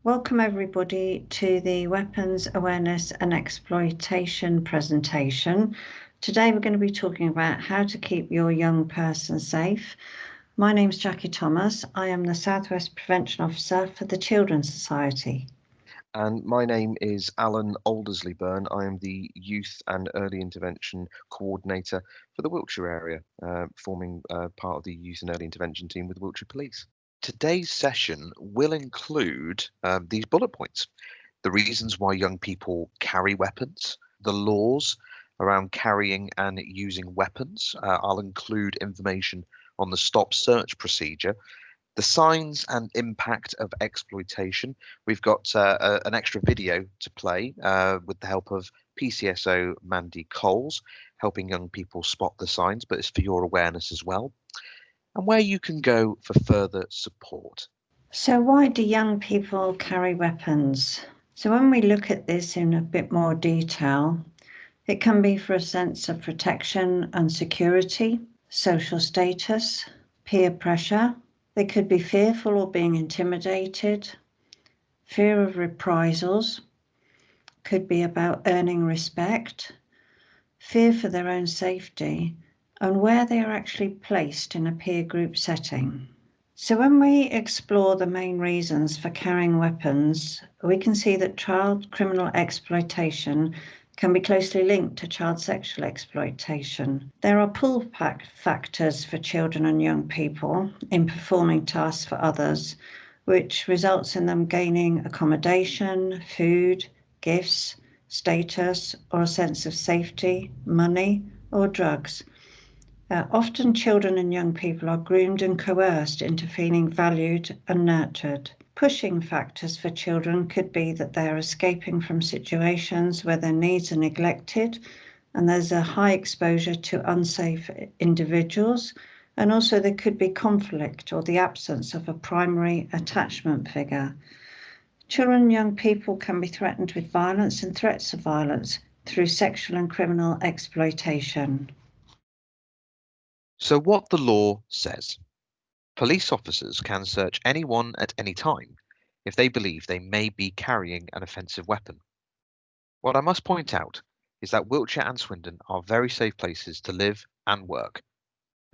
Welcome everybody to the Weapons Awareness and Exploitation presentation. Today we're going to be talking about how to keep your young person safe. My name's Jackie Thomas. I am the Southwest Prevention Officer for the Children's Society. And my name is Alan Aldersley-Byrne. I am the Youth and Early Intervention Coordinator for the Wiltshire area, forming part of the Youth and Early Intervention team with Wiltshire Police. Today's session will include these bullet points: the reasons why young people carry weapons, the laws around carrying and using weapons. I'll include information on the stop search procedure, the signs and impact of exploitation. We've got an extra video to play with the help of PCSO Mandy Coles, helping young people spot the signs, but it's for your awareness as well, and where you can go for further support. So why do young people carry weapons? So when we look at this in a bit more detail, it can be for a sense of protection and security, social status, peer pressure. They could be fearful or being intimidated, fear of reprisals, could be about earning respect, fear for their own safety, and where they are actually placed in a peer group setting. So when we explore the main reasons for carrying weapons, we can see that child criminal exploitation can be closely linked to child sexual exploitation. There are pull factors for children and young people in performing tasks for others, which results in them gaining accommodation, food, gifts, status, or a sense of safety, money, or drugs. Often children and young people are groomed and coerced into feeling valued and nurtured. Pushing factors for children could be that they are escaping from situations where their needs are neglected and there's a high exposure to unsafe individuals, and also there could be conflict or the absence of a primary attachment figure. Children and young people can be threatened with violence and threats of violence through sexual and criminal exploitation. So what the law says: police officers can search anyone at any time if they believe they may be carrying an offensive weapon. What I must point out is that Wiltshire and Swindon are very safe places to live and work,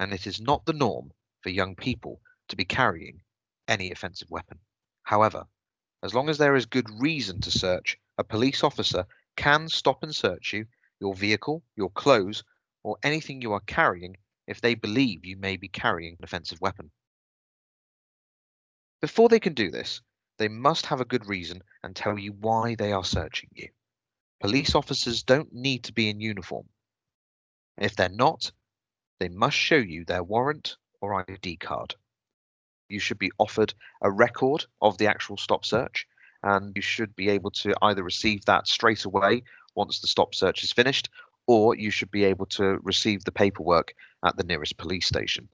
and it is not the norm for young people to be carrying any offensive weapon. However, as long as there is good reason to search, a police officer can stop and search you, your vehicle, your clothes, or anything you are carrying if they believe you may be carrying an offensive weapon. Before they can do this, they must have a good reason and tell you why they are searching you. Police officers don't need to be in uniform. If they're not, they must show you their warrant or ID card. You should be offered a record of the actual stop search, and you should be able to either receive that straight away once the stop search is finished, or you should be able to receive the paperwork at the nearest police station.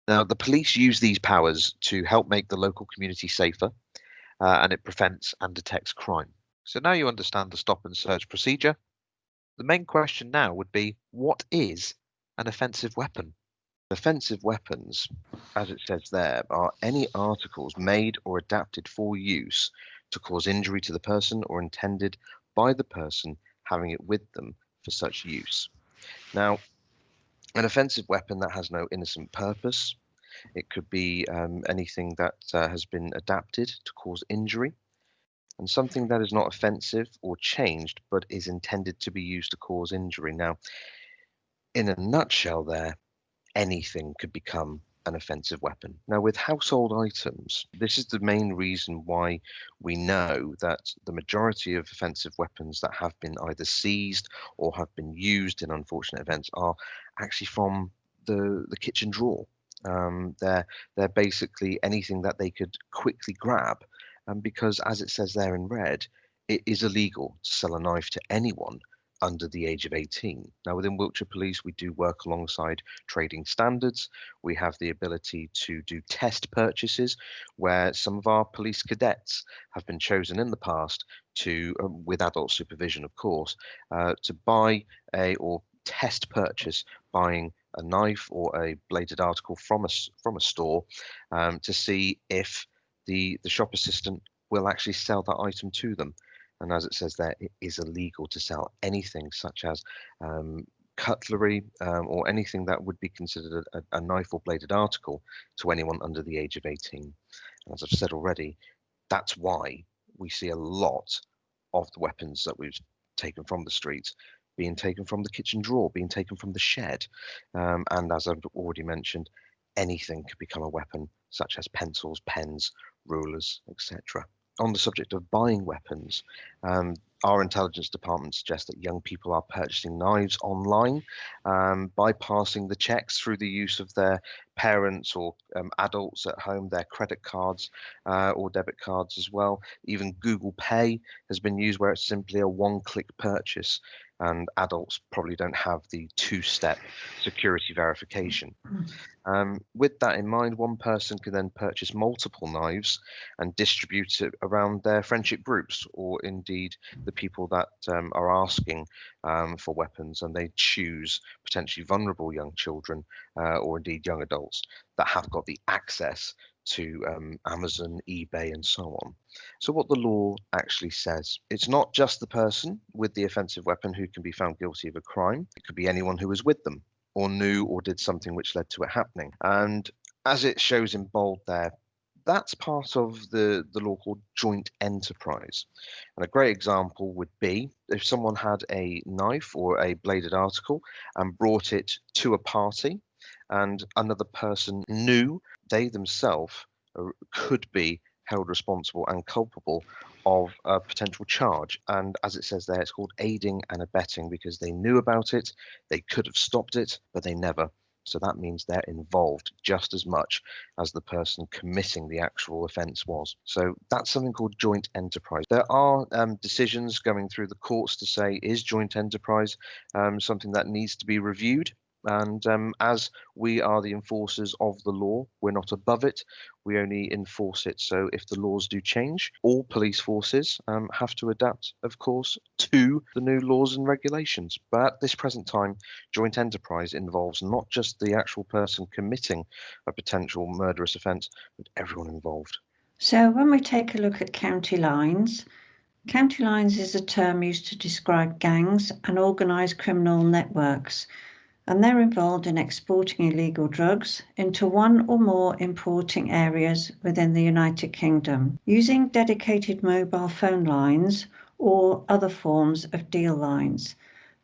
Now, the police use these powers to help make the local community safer, and it prevents and detects crime. So now you understand the stop and search procedure. The main question now would be, what is an offensive weapon? Offensive weapons, as it says there, are any articles made or adapted for use to cause injury to the person or intended by the person having it with them for such use. Now, an offensive weapon that has no innocent purpose. It could be anything that has been adapted to cause injury, and something that is not offensive or changed but is intended to be used to cause injury. Now, in a nutshell there, anything could become an offensive weapon. Now, with household items, this is the main reason why we know that the majority of offensive weapons that have been either seized or have been used in unfortunate events are actually from the kitchen drawer. They're basically anything that they could quickly grab, because as it says there in red, it is illegal to sell a knife to anyone under the age of 18. Now, within Wiltshire Police, we do work alongside trading standards. We have the ability to do test purchases where some of our police cadets have been chosen in the past to, with adult supervision, of course, to buy or test purchase buying a knife or a bladed article from a store, to see if the shop assistant will actually sell that item to them. And as it says there, it is illegal to sell anything such as cutlery or anything that would be considered a knife or bladed article to anyone under the age of 18. And as I've said already, that's why we see a lot of the weapons that we've taken from the streets being taken from the kitchen drawer, being taken from the shed. And as I've already mentioned, anything could become a weapon, such as pencils, pens, rulers, etc. On the subject of buying weapons, our intelligence department suggests that young people are purchasing knives online, bypassing the checks through the use of their parents or adults at home, their credit cards or debit cards as well. Even Google Pay has been used where it's simply a one-click purchase, and adults probably don't have the two-step security verification. With that in mind, one person can then purchase multiple knives and distribute it around their friendship groups, or indeed the people that are asking for weapons, and they choose potentially vulnerable young children or indeed young adults that have got the access to Amazon, eBay, and so on. So what the law actually says, it's not just the person with the offensive weapon who can be found guilty of a crime. It could be anyone who was with them or knew or did something which led to it happening. And as it shows in bold there, that's part of the law called joint enterprise. And a great example would be if someone had a knife or a bladed article and brought it to a party, and another person knew they themselves could be held responsible and culpable of a potential charge. And as it says there, it's called aiding and abetting because they knew about it, they could have stopped it, but they never. So that means they're involved just as much as the person committing the actual offence was. So that's something called joint enterprise. There are decisions going through the courts to say, is joint enterprise something that needs to be reviewed? And as we are the enforcers of the law, we're not above it. We only enforce it. So if the laws do change, all police forces have to adapt, of course, to the new laws and regulations. But at this present time, joint enterprise involves not just the actual person committing a potential murderous offence, but everyone involved. So when we take a look at county lines is a term used to describe gangs and organised criminal networks, and they're involved in exporting illegal drugs into one or more importing areas within the United Kingdom, using dedicated mobile phone lines or other forms of deal lines.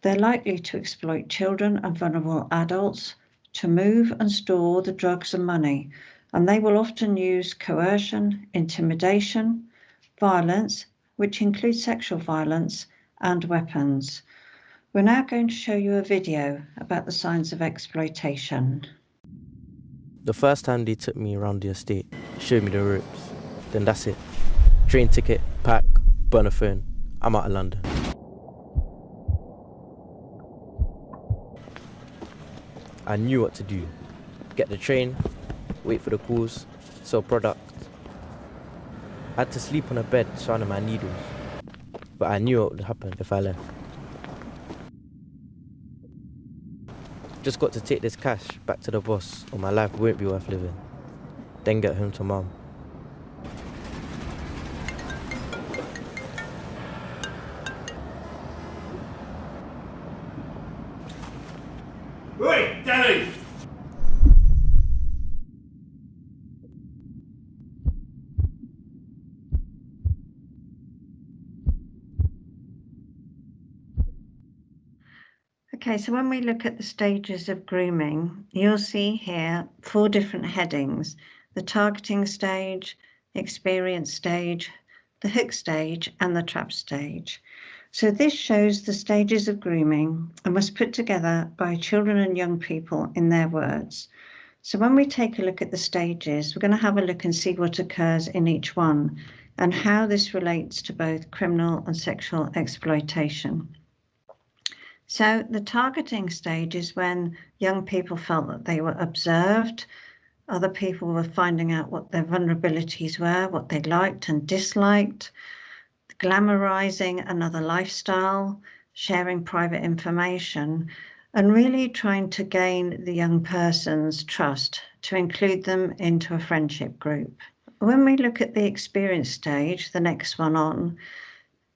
They're likely to exploit children and vulnerable adults to move and store the drugs and money, and they will often use coercion, intimidation, violence, which includes sexual violence, and weapons. We're now going to show you a video about the signs of exploitation. The first time they took me around the estate, showed me the ropes, then that's it. Train ticket, pack, burn a phone, I'm out of London. I knew what to do. Get the train, wait for the calls, sell product. I had to sleep on a bed surrounded by needles, but I knew what would happen if I left. Just got to take this cash back to the boss or my life won't be worth living. Then get home to mum. Oi, Danny! Okay, so when we look at the stages of grooming, you'll see here 4 different headings: the targeting stage, experience stage, the hook stage, and the trap stage. So this shows the stages of grooming and was put together by children and young people in their words. So when we take a look at the stages, we're going to have a look and see what occurs in each one and how this relates to both criminal and sexual exploitation. So the targeting stage is when young people felt that they were observed. Other people were finding out what their vulnerabilities were, what they liked and disliked, glamorizing another lifestyle, sharing private information, and really trying to gain the young person's trust to include them into a friendship group. When we look at the experience stage, the next one on,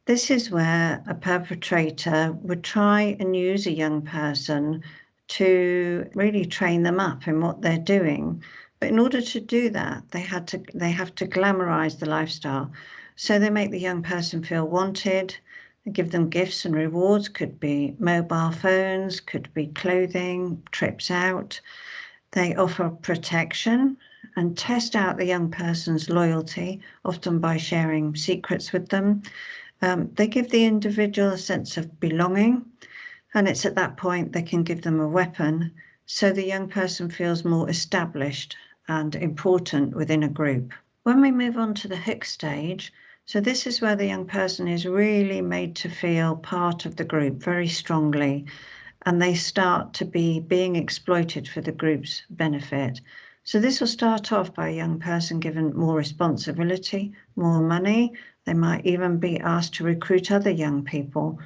this is where a perpetrator would try and use a young person to really train them up in what they're doing. But in order to do that, they have to glamorize the lifestyle. So they make the young person feel wanted. They give them gifts and rewards, could be mobile phones, could be clothing, trips out. They offer protection and test out the young person's loyalty, often by sharing secrets with them. They give the individual a sense of belonging, and it's at that point they can give them a weapon, so the young person feels more established and important within a group. When we move on to the hook stage, so this is where the young person is really made to feel part of the group very strongly, and they start to be being exploited for the group's benefit. So this will start off by a young person given more responsibility, more money. They might even be asked to recruit other young people,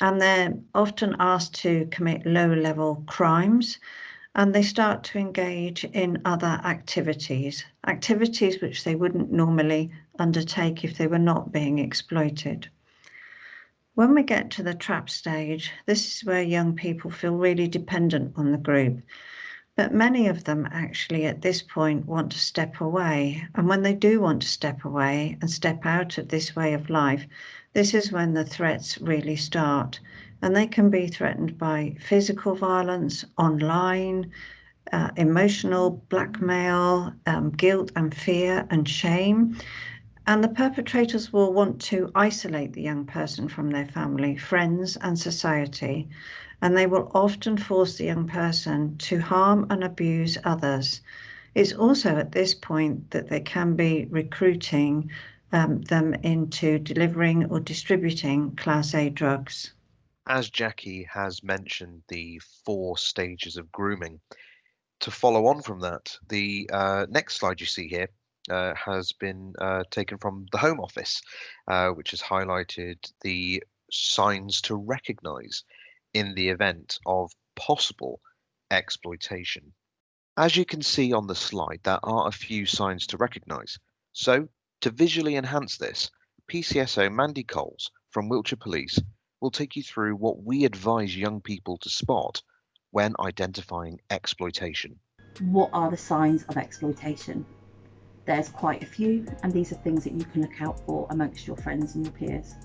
and they're often asked to commit low-level crimes, and they start to engage in other activities which they wouldn't normally undertake if they were not being exploited. When we get to the trap stage, this is where young people feel really dependent on the group. But many of them actually at this point want to step away. And when they do want to step away and step out of this way of life, this is when the threats really start. And they can be threatened by physical violence, online, emotional blackmail, guilt and fear and shame. And the perpetrators will want to isolate the young person from their family, friends, and society. And they will often force the young person to harm and abuse others. It's also at this point that they can be recruiting them into delivering or distributing Class A drugs. As Jackie has mentioned the 4 stages of grooming, to follow on from that, the next slide you see here has been taken from the Home Office, which has highlighted the signs to recognize in the event of possible exploitation. As you can see on the slide, there are a few signs to recognize. So, to visually enhance this, PCSO Mandy Coles from Wiltshire Police will take you through what we advise young people to spot when identifying exploitation. What are the signs of exploitation? There's quite a few, and these are things that you can look out for amongst your friends and your peers.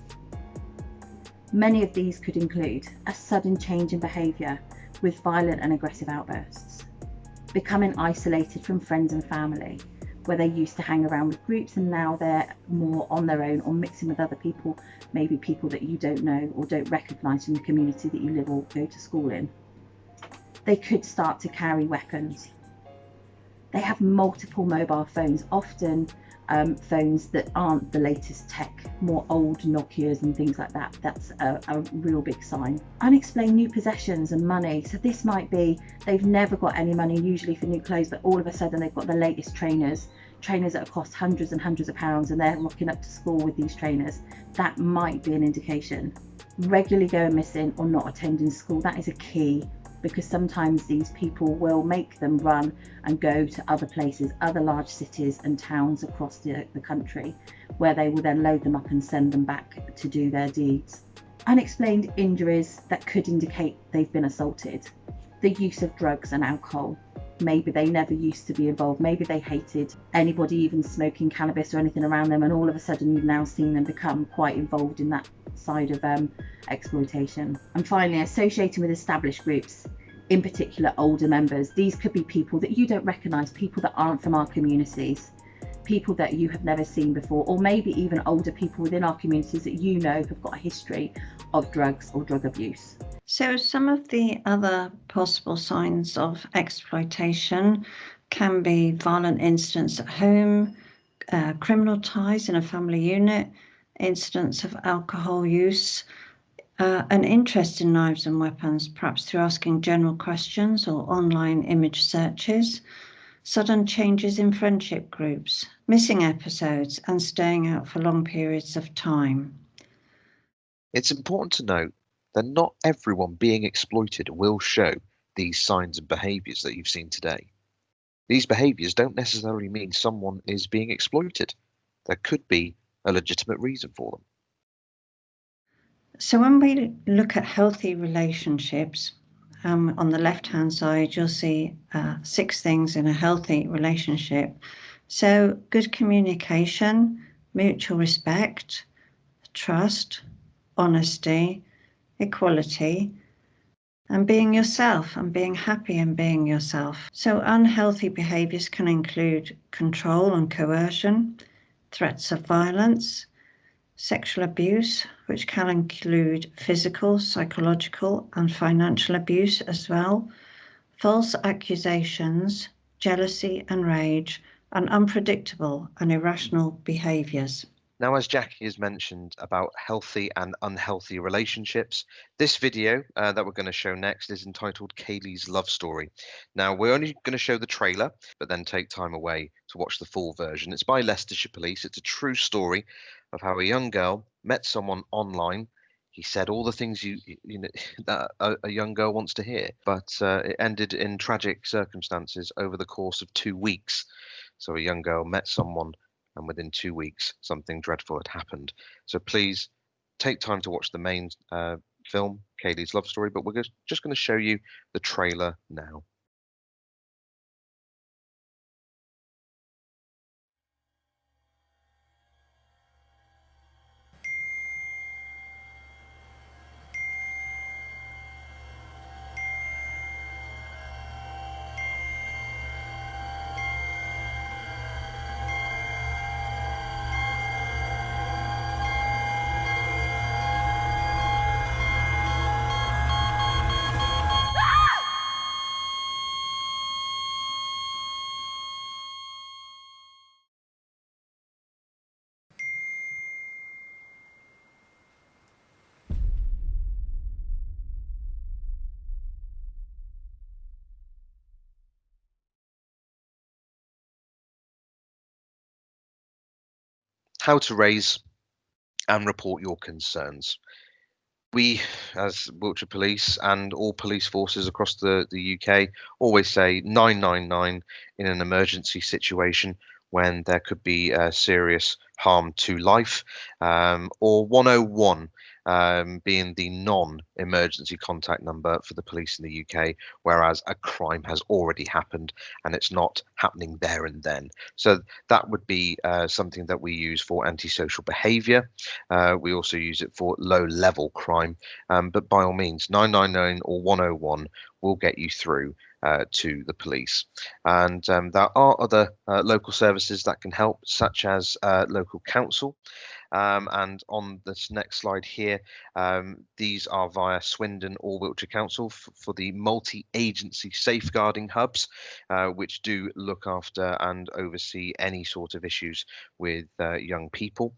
Many of these could include a sudden change in behaviour with violent and aggressive outbursts, becoming isolated from friends and family, where they used to hang around with groups and now they're more on their own or mixing with other people, maybe people that you don't know or don't recognise in the community that you live or go to school in. They could start to carry weapons. They have multiple mobile phones, often phones that aren't the latest tech, more old Nokias and things like that. That's a real big sign. Unexplained new possessions and money. So this might be they've never got any money usually for new clothes, but all of a sudden they've got the latest trainers that cost hundreds and hundreds of pounds, and they're rocking up to school with these trainers. That might be an indication. Regularly going missing or not attending school, that is a key, because sometimes these people will make them run and go to other places, other large cities and towns across the country, where they will then load them up and send them back to do their deeds. Unexplained injuries that could indicate they've been assaulted. The use of drugs and alcohol. Maybe they never used to be involved. Maybe they hated anybody even smoking cannabis or anything around them, and all of a sudden you've now seen them become quite involved in that side of exploitation. And finally, associating with established groups, in particular older members. These could be people that you don't recognise, people that aren't from our communities, people that you have never seen before, or maybe even older people within our communities that you know have got a history of drugs or drug abuse. So some of the other possible signs of exploitation can be violent incidents at home, criminal ties in a family unit, incidents of alcohol use, an interest in knives and weapons, perhaps through asking general questions or online image searches, sudden changes in friendship groups, missing episodes, and staying out for long periods of time. It's important to note that not everyone being exploited will show these signs and behaviours that you've seen today. These behaviours don't necessarily mean someone is being exploited. There could be a legitimate reason for them. So when we look at healthy relationships, on the left-hand side, you'll see 6 things in a healthy relationship. So good communication, mutual respect, trust, honesty, equality, and being yourself and being happy in being yourself. So unhealthy behaviours can include control and coercion, threats of violence, sexual abuse, which can include physical, psychological, and financial abuse as well, false accusations, jealousy and rage, and unpredictable and irrational behaviours. Now, as Jackie has mentioned about healthy and unhealthy relationships, this video that we're going to show next is entitled Kaylee's Love Story. Now, we're only going to show the trailer, but then take time away to watch the full version. It's by Leicestershire Police. It's a true story of how a young girl met someone online. He said all the things you know that a young girl wants to hear, but it ended in tragic circumstances over the course of 2 weeks. So a young girl met someone, and within 2 weeks, something dreadful had happened. So please take time to watch the main film, Kaylee's Love Story, but we're just going to show you the trailer now. How to raise and report your concerns. We, as Wiltshire Police and all police forces across the UK, always say 999 in an emergency situation when there could be serious harm to life, or 101 being the non-emergency contact number for the police in the UK, whereas a crime has already happened and it's not happening there and then. So that would be something that we use for antisocial behaviour. We also use it for low-level crime, but by all means, 999 or 101 will get you through to the police. And there are other local services that can help, such as local council. And on this next slide here, these are via Swindon or Wiltshire Council for the multi-agency safeguarding hubs, which do look after and oversee any sort of issues with young people.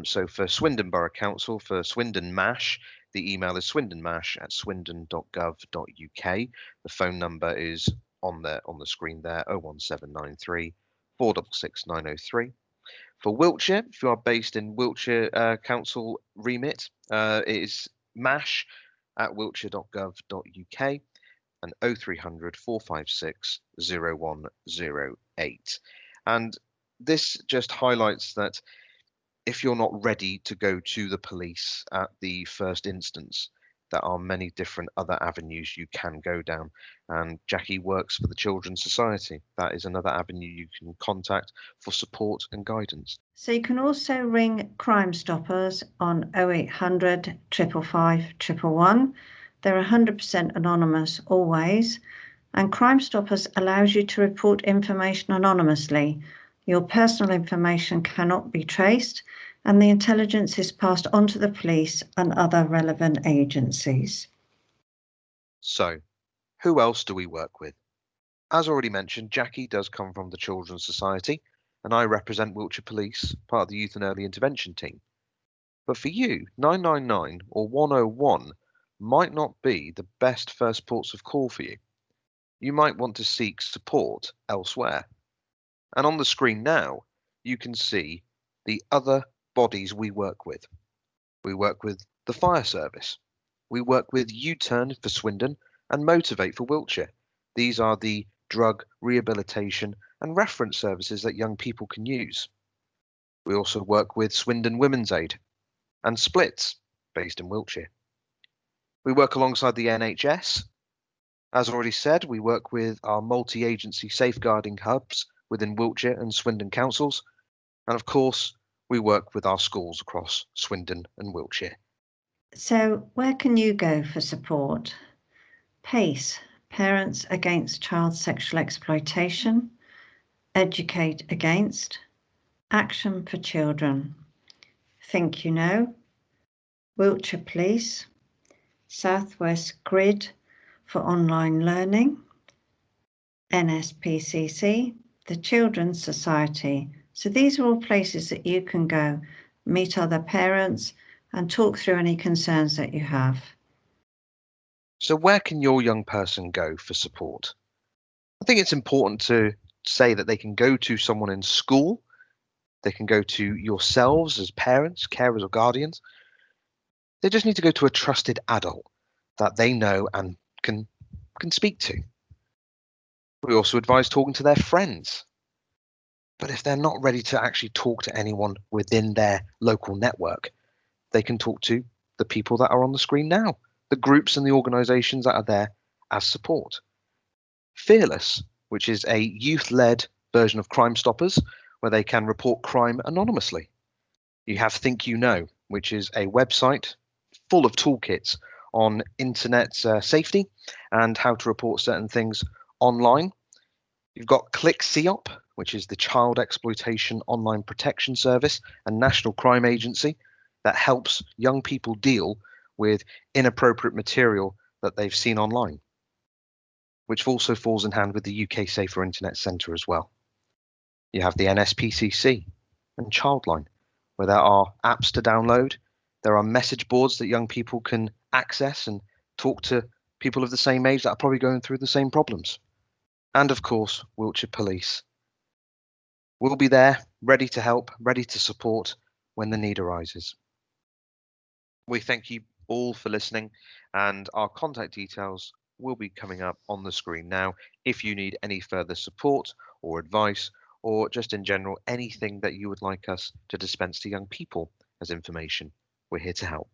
So for Swindon Borough Council, for Swindon MASH, the email is swindonmash@swindon.gov.uk. The phone number is on the screen there, 01793 466 903. For Wiltshire, if you are based in Wiltshire Council remit, it is mash@wiltshire.gov.uk and 0300 456 0108. And this just highlights that if you're not ready to go to the police at the first instance, there are many different other avenues you can go down. And Jackie works for the Children's Society. That is another avenue you can contact for support and guidance. So you can also ring Crime Stoppers on 0800 555 111. They're 100% anonymous always. And Crime Stoppers allows you to report information anonymously. Your personal information cannot be traced, and the intelligence is passed on to the police and other relevant agencies. So, who else do we work with? As already mentioned, Jackie does come from the Children's Society, and I represent Wiltshire Police, part of the Youth and Early Intervention team. But for you, 999 or 101 might not be the best first ports of call for you. You might want to seek support elsewhere. And on the screen now, you can see the other bodies we work with. We work with the fire service. We work with U-Turn for Swindon and Motivate for Wiltshire. These are the drug, rehabilitation and reference services that young people can use. We also work with Swindon Women's Aid and Splits, based in Wiltshire. We work alongside the NHS. As already said, we work with our multi-agency safeguarding hubs within Wiltshire and Swindon councils. And of course, we work with our schools across Swindon and Wiltshire. So where can you go for support? PACE, Parents Against Child Sexual Exploitation, Educate Against, Action for Children, Think You Know, Wiltshire Police, South West Grid for Online Learning, NSPCC, the Children's Society. So these are all places that you can go, meet other parents and talk through any concerns that you have. So where can your young person go for support? I think it's important to say that they can go to someone in school, they can go to yourselves as parents, carers or guardians. They just need to go to a trusted adult that they know and can speak to. We also advise talking to their friends. But if they're not ready to actually talk to anyone within their local network, they can talk to the people that are on the screen now, the groups and the organisations that are there as support. Fearless, which is a youth-led version of Crime Stoppers, where they can report crime anonymously. You have Think You Know, which is a website full of toolkits on internet safety and how to report certain things online. You've got Click CEOP, which is the Child Exploitation Online Protection Service and National Crime Agency that helps young people deal with inappropriate material that they've seen online, which also falls in hand with the UK Safer Internet Centre as well. You have the NSPCC and Childline, where there are apps to download. There are message boards that young people can access and talk to people of the same age that are probably going through the same problems. And of course, Wiltshire Police. We'll be there, ready to help, ready to support when the need arises. We thank you all for listening, and our contact details will be coming up on the screen now if you need any further support or advice, or just in general anything that you would like us to dispense to young people as information. We're here to help.